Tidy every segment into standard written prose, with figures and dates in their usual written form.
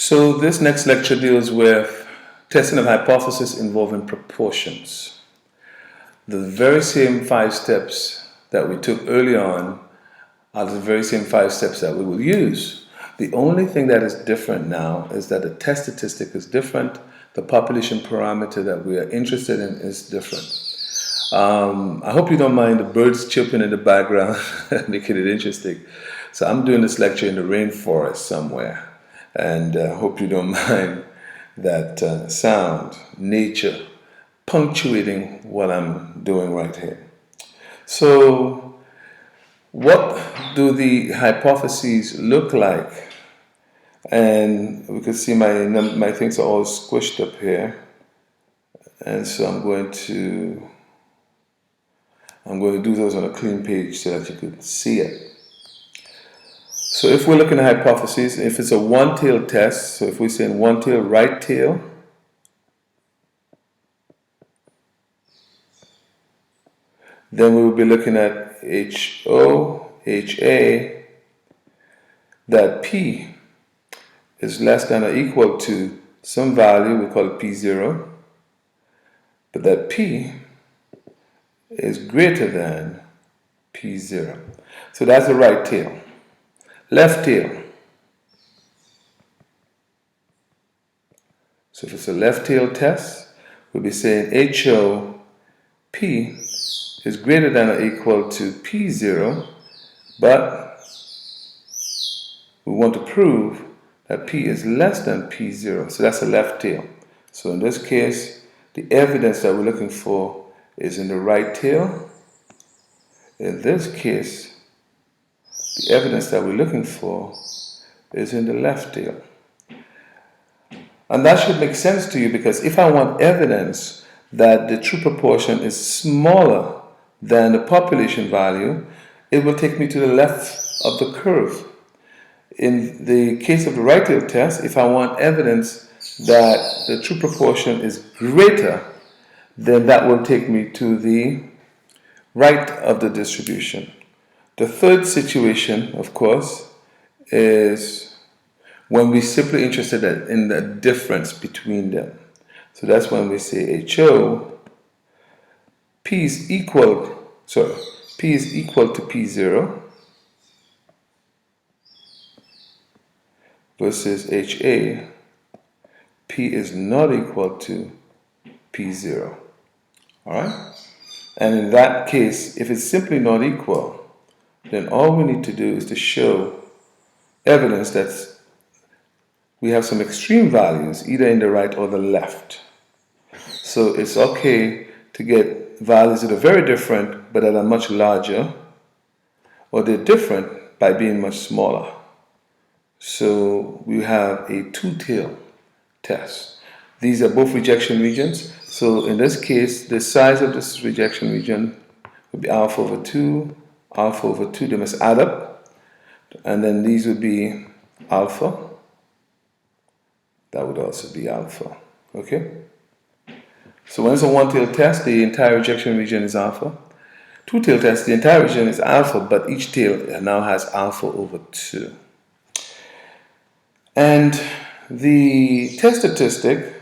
So this next lecture deals with testing of hypothesis involving proportions. The very same 5 steps that we took early on are the very same 5 steps that we will use. The only thing that is different now is that the test statistic is different. The population parameter that we are interested in is different. I hope you don't mind the birds chirping in the background, making it interesting. So I'm doing this lecture in the rainforest somewhere, and I hope you don't mind that sound, nature, punctuating what I'm doing right here. So what do the hypotheses look like? And we can see my things are all squished up here, and so I'm going to do those on a clean page so that you could see it. So if we're looking at hypotheses, if it's a one-tailed test, so if we say one-tailed, right tail, then we will be looking at HA, that P is less than or equal to some value, we call it P0, but that P is greater than P0. So that's the right tail. Left tail. So if it's a left tail test, we'll be saying HOP is greater than or equal to P0, but we want to prove that P is less than P0. So that's a left tail. So in this case, the evidence that we're looking for is in the right tail. In this case, the evidence that we're looking for is in the left tail. And that should make sense to you, because if I want evidence that the true proportion is smaller than the population value, it will take me to the left of the curve. In the case of the right tail test, if I want evidence that the true proportion is greater, then that will take me to the right of the distribution. The third situation, of course, is when we're simply interested in the difference between them. So that's when we say HO, P is equal to P0 versus HA, P is not equal to P0. Alright? And in that case, if it's simply not equal, then all we need to do is to show evidence that we have some extreme values, either in the right or the left. So it's okay to get values that are very different, but that are much larger, or they're different by being much smaller. So we have a two-tailed test. These are both rejection regions. So in this case, the size of this rejection region would be alpha over 2, alpha over 2. They must add up. And then these would be alpha. That would also be alpha. Okay? So when it's a one-tailed test, the entire rejection region is alpha. Two-tailed test, the entire region is alpha, but each tail now has alpha over 2. And the test statistic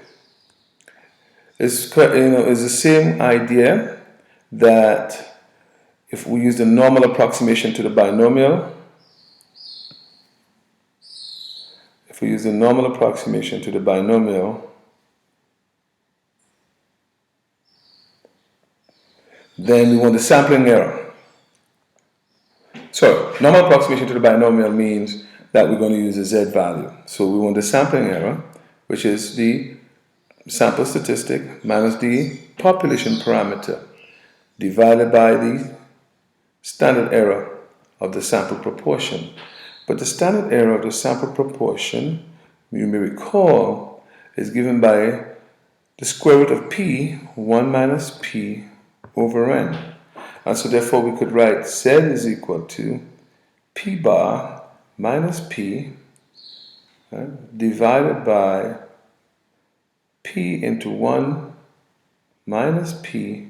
is the same idea, that if we use the normal approximation to the binomial, then we want the sampling error. So normal approximation to the binomial means that we're going to use a z value. So we want the sampling error, which is the sample statistic minus the population parameter divided by the standard error of the sample proportion. But the standard error of the sample proportion, you may recall, is given by the square root of p, 1 minus p over n. And so therefore we could write z is equal to p bar minus p divided by p into 1 minus p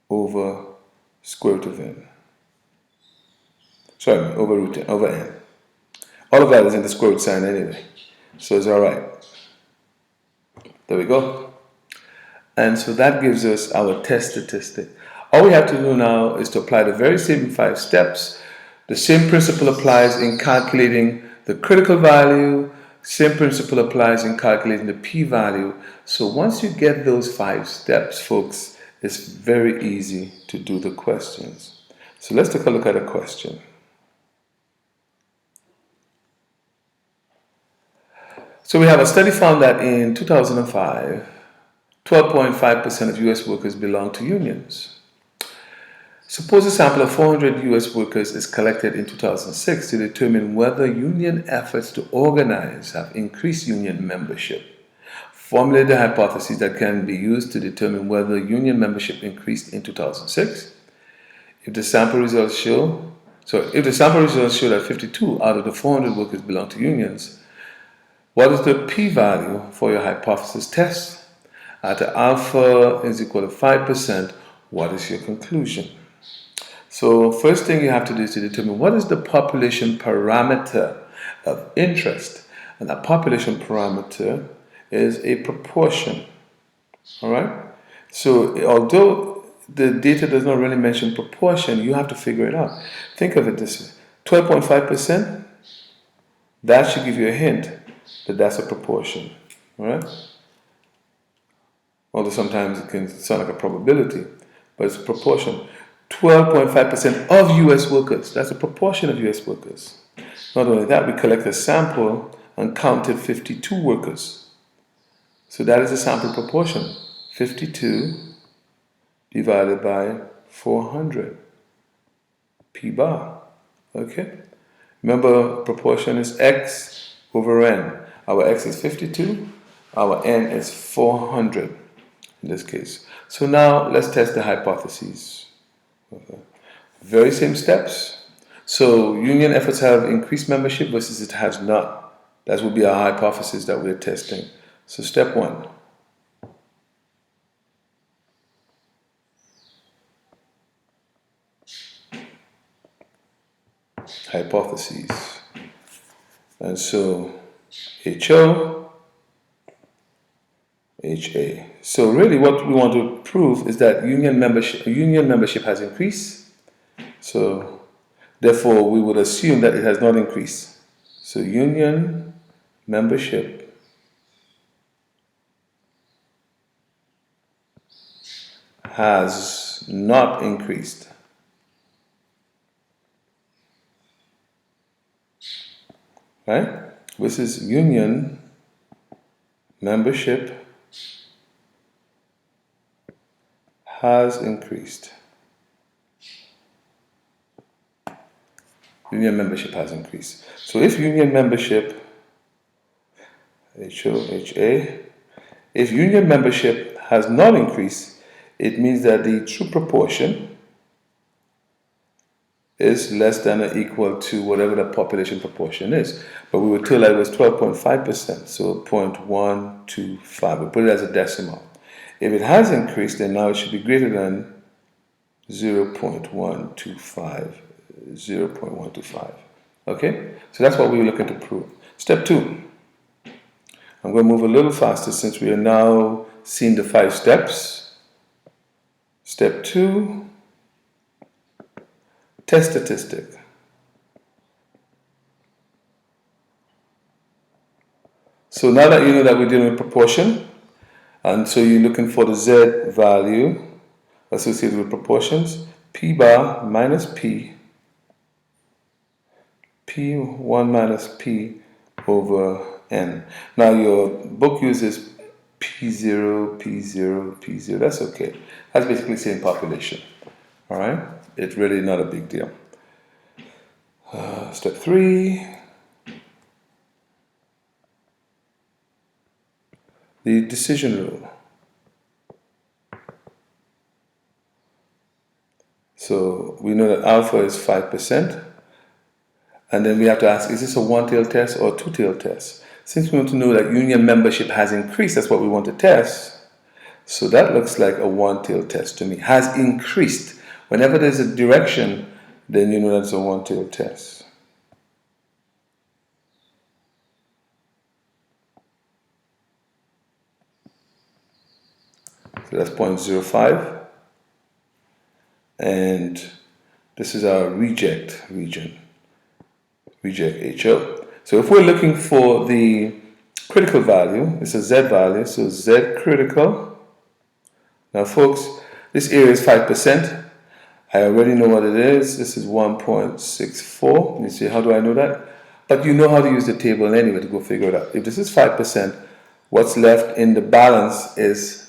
over square root of n. Over n. All of that is in the square root sign anyway. So it's all right. There we go. And so that gives us our test statistic. All we have to do now is to apply the very same 5 steps. The same principle applies in calculating the critical value. Same principle applies in calculating the p-value. So once you get those 5 steps, folks, it's very easy to do the questions. So let's take a look at a question. So we have a study found that in 2005, 12.5% of US workers belong to unions. Suppose a sample of 400 US workers is collected in 2006 to determine whether union efforts to organize have increased union membership. Formulate the hypotheses that can be used to determine whether union membership increased in 2006. If the sample results show that 52 out of the 400 workers belong to unions, what is the p-value for your hypothesis test? At alpha is equal to 5%, what is your conclusion? So first thing you have to do is to determine what is the population parameter of interest. And that population parameter is a proportion. All right? So although the data does not really mention proportion, you have to figure it out. Think of it this way. 12.5%, that should give you a hint that that's a proportion. All right? Although sometimes it can sound like a probability, but it's a proportion. 12.5% of US workers. That's a proportion of US workers. Not only that, we collected a sample and counted 52 workers. So that is the sample proportion. 52 divided by 400. P bar. Okay? Remember, proportion is X over N. Our X is 52. Our N is 400 in this case. So now let's test the hypotheses. Okay. Very same steps. So union efforts have increased membership versus it has not. That would be our hypothesis that we're testing. So step 1. Hypotheses. And so HO, HA. So really what we want to prove is that union membership has increased. So therefore we would assume that it has not increased. So union membership has not increased. Right? This is union membership has increased. Union membership has increased. So if union membership, HOHA, if union membership has not increased, it means that the true proportion is less than or equal to whatever the population proportion is. But we were told that it was 12.5%, so 0.125. We put it as a decimal. If it has increased, then now it should be greater than 0.125. 0.125. Okay? So that's what we were looking to prove. Step 2. I'm going to move a little faster since we are now seeing the 5 steps. Step 2. Test statistic. So now that you know that we're dealing with proportion, and so you're looking for the Z value associated with proportions, P bar minus P, P1 minus P over N. Now your book uses P0, P0, P0. That's okay. That's basically saying population. All right? It's really not a big deal. Step 3. The decision rule. So we know that alpha is 5%. And then we have to ask, is this a one-tailed test or a two-tailed test? Since we want to know that union membership has increased, that's what we want to test. So that looks like a one-tailed test to me. Has increased. Whenever there's a direction, then you know that's a one-tailed test. So that's 0.05. And this is our reject region, reject HO. So if we're looking for the critical value, it's a Z value, so Z critical. Now folks, this area is 5%. I already know what it is. This is 1.64. You see, how do I know that? But you know how to use the table anyway to go figure it out. If this is 5%, what's left in the balance is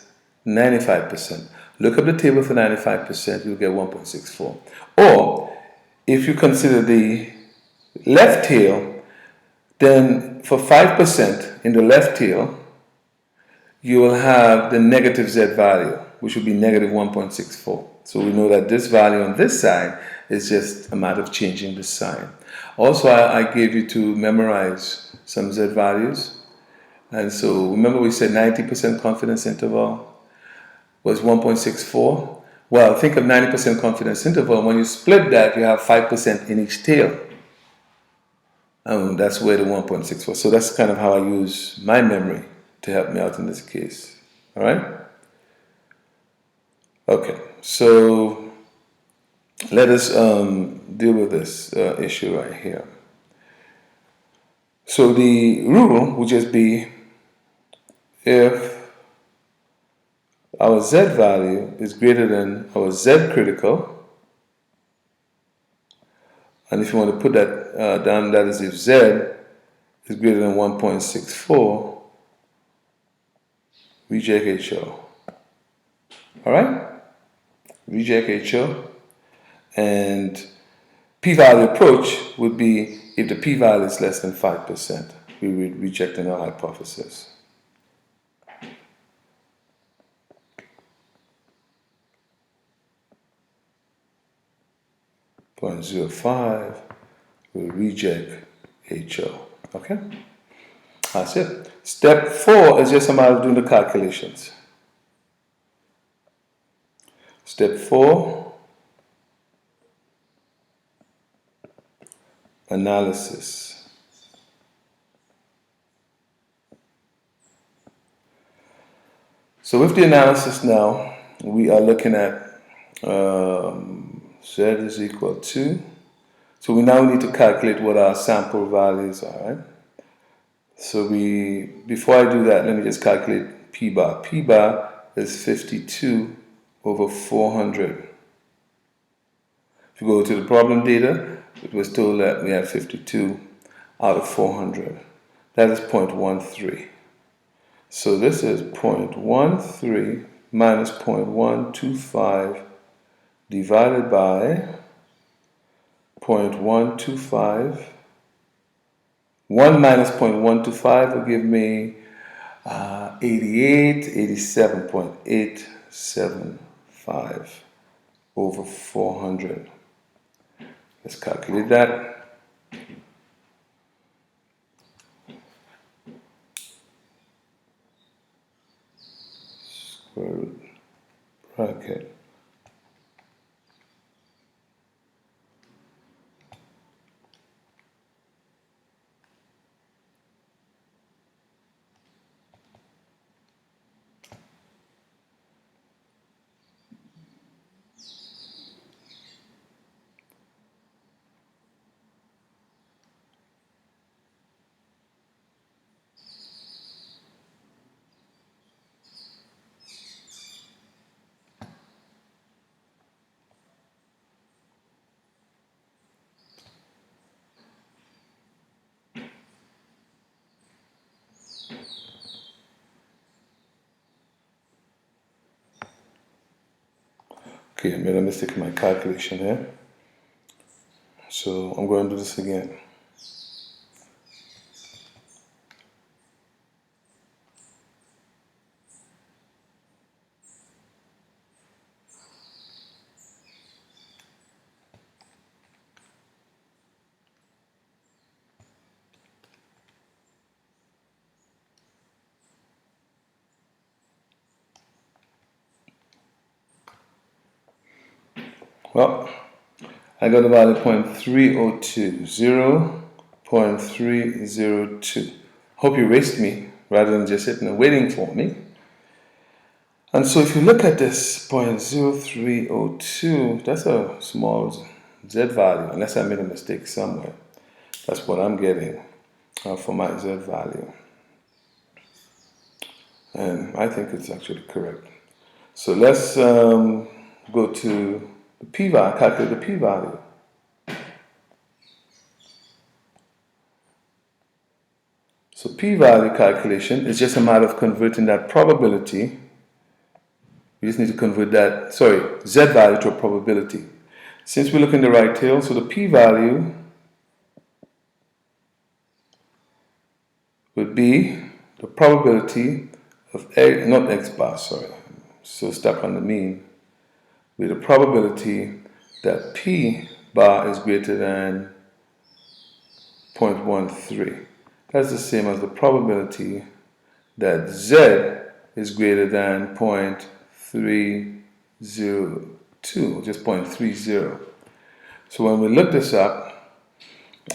95%. Look up the table for 95%, you'll get 1.64. Or, if you consider the left tail, then for 5% in the left tail, you will have the negative Z value, which would be negative 1.64. So we know that this value on this side is just a matter of changing the sign. Also, I gave you to memorize some Z values. And so remember we said 90% confidence interval was 1.64. Well, think of 90% confidence interval. When you split that, you have 5% in each tail. That's where the 1.64. So that's kind of how I use my memory to help me out in this case. All right? Okay, so let us deal with this issue right here. So the rule would just be if our Z value is greater than our Z critical, and if you want to put that down, that is if Z is greater than 1.64, reject HO. Alright? Reject HO. And P-value approach would be if the P-value is less than 5%, we would reject a null hypothesis. .05, we reject HO. Okay? That's it. Step 4 is just a matter of doing the calculations. Step 4, analysis. So with the analysis now, we are looking at Z is equal to, so we now need to calculate what our sample values are, right? So before I do that, let me just calculate P bar. P bar is 52 over 400. If you go to the problem data, it was told that we had 52 out of 400. That is 0.13. So this is 0.13 minus 0.125 divided by 0.125. 1 minus 0.125 will give me 87.875 over 400. Let's calculate that. Square root bracket. Okay, I made a mistake in my calculation here. So I'm going to do this again. Well, I got a value of 0.302, 0.302. Hope you erased me rather than just sitting and waiting for me. And so if you look at this 0.0302, that's a small Z value, unless I made a mistake somewhere. That's what I'm getting for my Z value. And I think it's actually correct. So let's go to the p-value, calculate the p-value. So p-value calculation is just a matter of converting that probability. We just need to convert that, Z value to a probability. Since we look in the right tail, so the p-value would be the probability of not x bar, so stuck on the mean, with the probability that p bar is greater than 0.13. That's the same as the probability that z is greater than 0.302, just 0.30. So when we look this up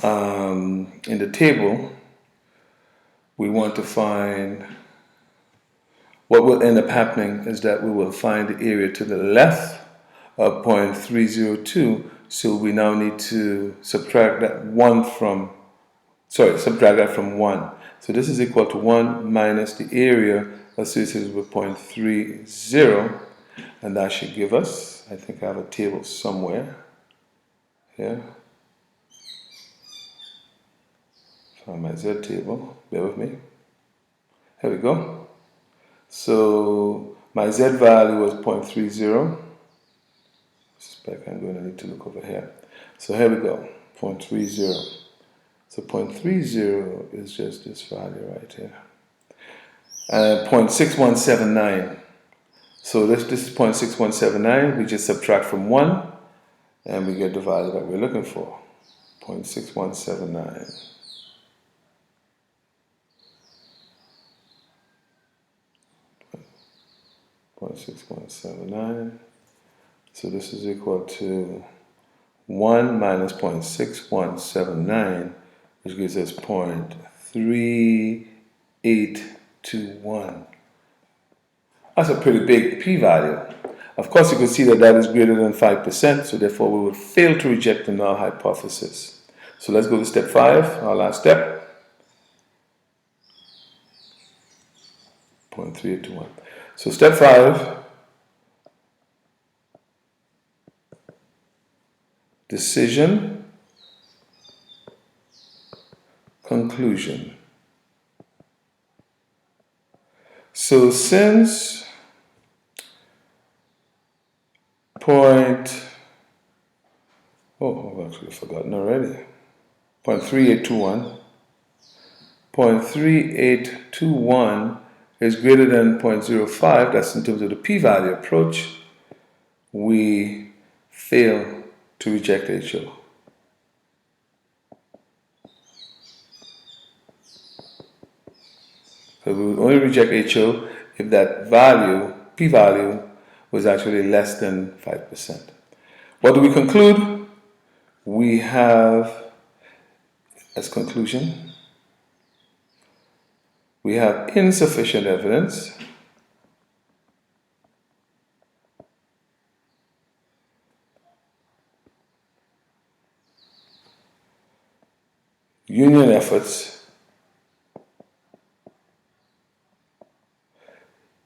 in the table, we want to find, what will end up happening is that we will find the area to the left of 0.302, so we now need to subtract that from 1. So this is equal to 1 minus the area associated with 0.30, and that should give us, I think I have a table somewhere here. Find my Z table, bear with me. Here we go. So my Z value was 0.30. I suspect I'm going to need to look over here. So here we go, 0.30. So 0.30 is just this value right here. 0.6179. So this is 0.6179. We just subtract from 1 and we get the value that we're looking for. 0.6179. 0.6179. So this is equal to 1 minus 0.6179, which gives us 0.3821. That's a pretty big p-value. Of course, you can see that that is greater than 5%, so therefore we would fail to reject the null hypothesis. So let's go to step 5, our last step. 0.3821. So step 5, decision, conclusion. So since I've actually forgotten already. 0.3821. 0.3821 is greater than 0.05. That's in terms of the p-value approach. We fail to reject HO. So we would only reject HO if that value, p-value, was actually less than 5%. What do we conclude? We have, as conclusion, we have insufficient evidence union efforts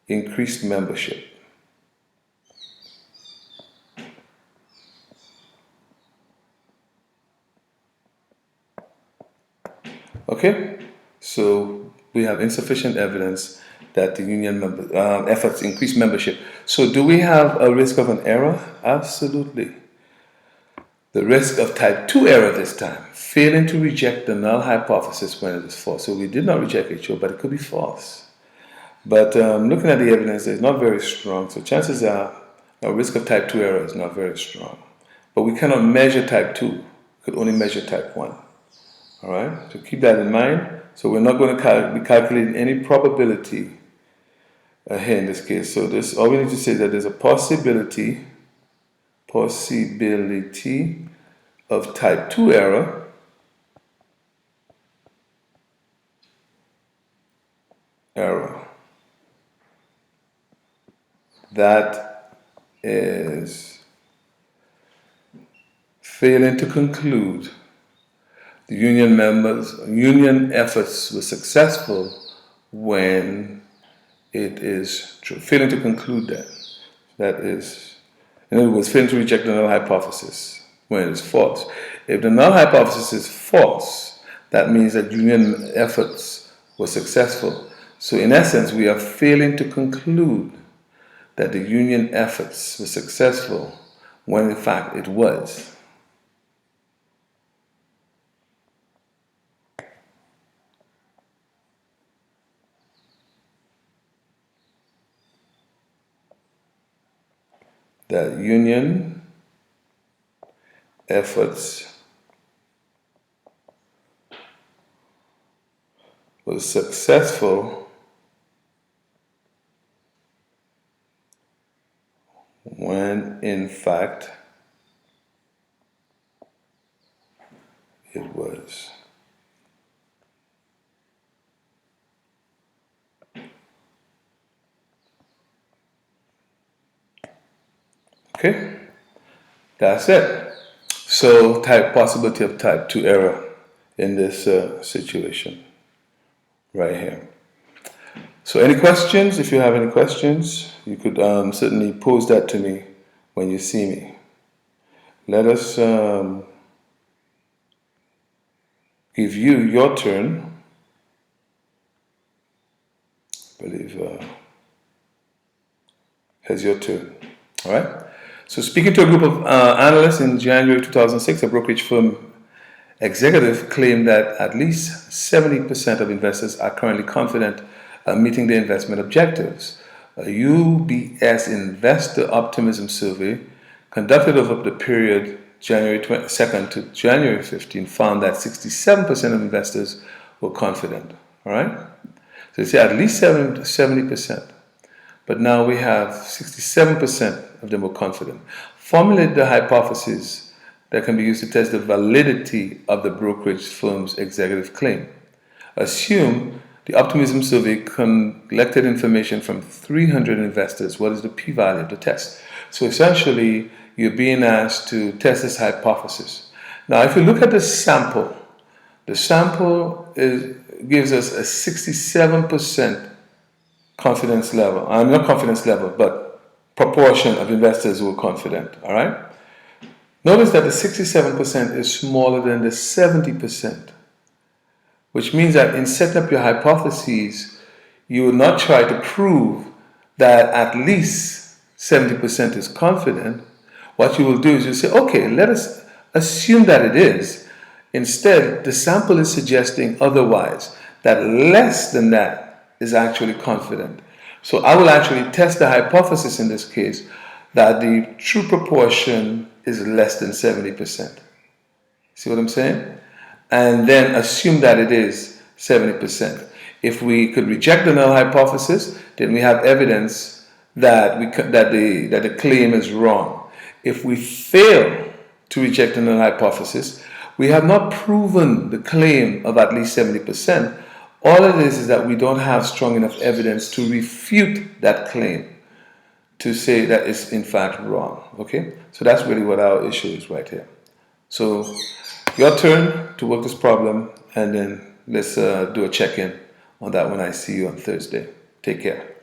increased membership. Okay, so we have insufficient evidence that the union efforts increase membership. So do we have a risk of an error? Absolutely. The risk of type 2 error this time, failing to reject the null hypothesis when it is false. So we did not reject HO, but it could be false. But looking at the evidence, it's not very strong. So chances are a risk of type 2 error is not very strong. But we cannot measure type 2. We could only measure type 1. All right, so keep that in mind. So we're not going to be calculating any probability here in this case. So this, all we need to say is that there's a possibility of type 2 error that is failing to conclude the union efforts were successful when it is true. Failing to conclude that is, in other words, failing to reject the null hypothesis when it is false. If the null hypothesis is false, that means that union efforts were successful. So in essence, we are failing to conclude that the union efforts were successful when in fact it was. That union efforts was successful when in fact it was. Okay, that's it. So possibility of type 2 error in this situation right here. So any questions? If you have any questions, you could certainly pose that to me when you see me. Let us give you your turn. I believe has your turn. All right. So speaking to a group of analysts in January 2006, a brokerage firm executive claimed that at least 70% of investors are currently confident meeting their investment objectives. A UBS Investor Optimism Survey conducted over the period January 22nd to January 15 found that 67% of investors were confident. All right? So they say at least 70%. But now we have 67% of them were confident. Formulate the hypothesis that can be used to test the validity of the brokerage firm's executive claim. Assume the optimism survey collected information from 300 investors. What is the p-value of the test? So essentially, you're being asked to test this hypothesis. Now, if you look at the sample gives us a 67% confidence level. Not confidence level, but proportion of investors who are confident. All right. Notice that the 67% is smaller than the 70%, which means that in setting up your hypotheses, you will not try to prove that at least 70% is confident. What you will do is you say, okay, let us assume that it is. Instead, the sample is suggesting otherwise, that less than that is actually confident. So I will actually test the hypothesis in this case that the true proportion is less than 70%. See what I'm saying? And then assume that it is 70%. If we could reject the null hypothesis, then we have evidence that the claim is wrong. If we fail to reject the null hypothesis, we have not proven the claim of at least 70%. All it is that we don't have strong enough evidence to refute that claim, to say that it's in fact wrong. Okay? So that's really what our issue is right here. So your turn to work this problem, and then let's do a check-in on that when I see you on Thursday. Take care.